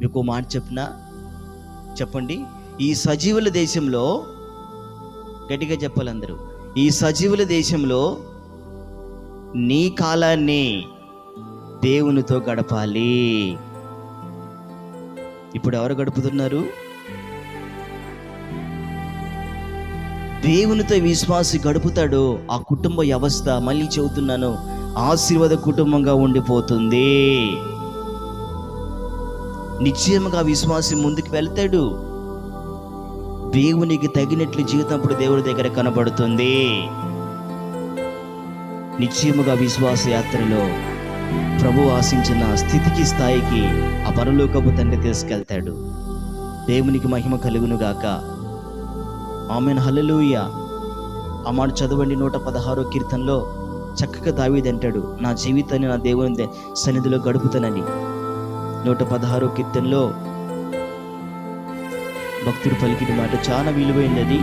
మీకు మాట చెప్పండి. ఈ సజీవుల దేశంలో, గట్టిగా చెప్పాలి అందరూ, ఈ సజీవుల దేశంలో నీ కాలాన్ని దేవునితో గడపాలి. ఇప్పుడు ఎవరు గడుపుతున్నారు? దేవునితో విశ్వాసి గడుపుతాడు. ఆ కుటుంబ వ్యవస్థ, మళ్ళీ చెబుతున్నాను, ఆశీర్వాద కుటుంబంగా ఉండిపోతుంది. నిశ్చయముగా విశ్వాసి ముందుకు వెళ్తాడు. దేవునికి తగినట్లు జీవితం అప్పుడు దేవుడి దగ్గర కనబడుతుంది. నిశ్చయముగా విశ్వాస యాత్రలో ప్రభు ఆశించిన స్థితికి, స్థాయికి ఆ పరలోకపు తండ్రి తీసుకెళ్తాడు. దేవునికి మహిమ కలుగును గాక. ఆమేన్, హల్లెలూయా. ఆ మాట చదవండి. 116వ కీర్తనలో చక్కగా దావీదు అంటాడు, నా జీవితాన్ని నా దేవుని సన్నిధిలో గడుపుతానని. 116వ కీర్తనలో భక్తుడు పలికిన మాట చాలా విలువైనది.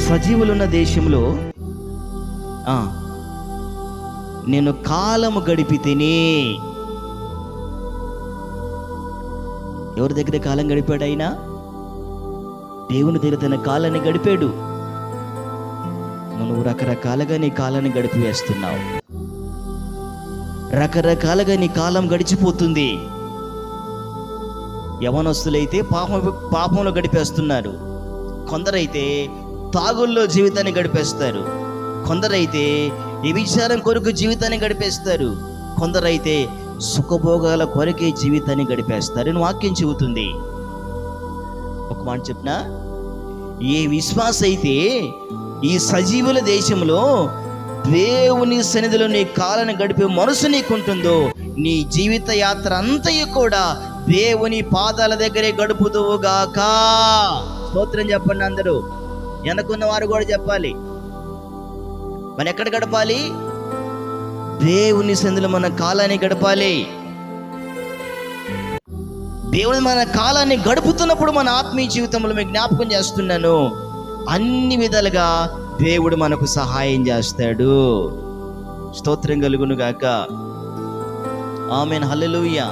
సజీవులున్న దేశంలో నేను కాలము గడిపితేనే. ఎవరి దగ్గర కాలం గడిపాడు ఆయన? దేవుని దగ్గర తన కాలాన్ని గడిపాడు. నువ్వు రకరకాలుగా నీ కాలాన్ని గడిపివేస్తున్నావు. రకరకాలుగా నీ కాలం గడిచిపోతుంది. యవనస్తులైతే పాపంలో గడిపేస్తున్నారు. కొందరైతే తాగుల్లో జీవితాన్ని గడిపేస్తారు. కొందరైతే వ్యభిచారం కొరకు జీవితాన్ని గడిపేస్తారు. కొందరైతే సుఖభోగాల కొరకే జీవితాన్ని గడిపేస్తారు అని వాక్యం చెబుతుంది. ఒక మాట చెప్పినా, ఏ విశ్వాస అయితే ఈ సజీవుల దేశంలో దేవుని సన్నిధిలో నీ కాలాన్ని గడిపే మనసు నీకుంటుందో, నీ జీవిత యాత్ర అంతయు కూడా దేవుని పాదాల దగ్గరే గడుపుదువుగాక. స్తోత్రం చెప్పండి అందరూ. వెనకున్న వారు కూడా చెప్పాలి. మనం ఎక్కడ గడపాలి? దేవుని సన్నిధిలో మన కాలాన్ని గడపాలి. దేవుడు మన కాలాన్ని గడుపుతున్నప్పుడు మన ఆత్మీయ జీవితంలో మీకు జ్ఞాపకం చేస్తున్నాను, అన్ని విధాలుగా దేవుడు మనకు సహాయం చేస్తాడు. స్తోత్రం కలుగును గాక. ఆమేన్, హల్లెలూయా.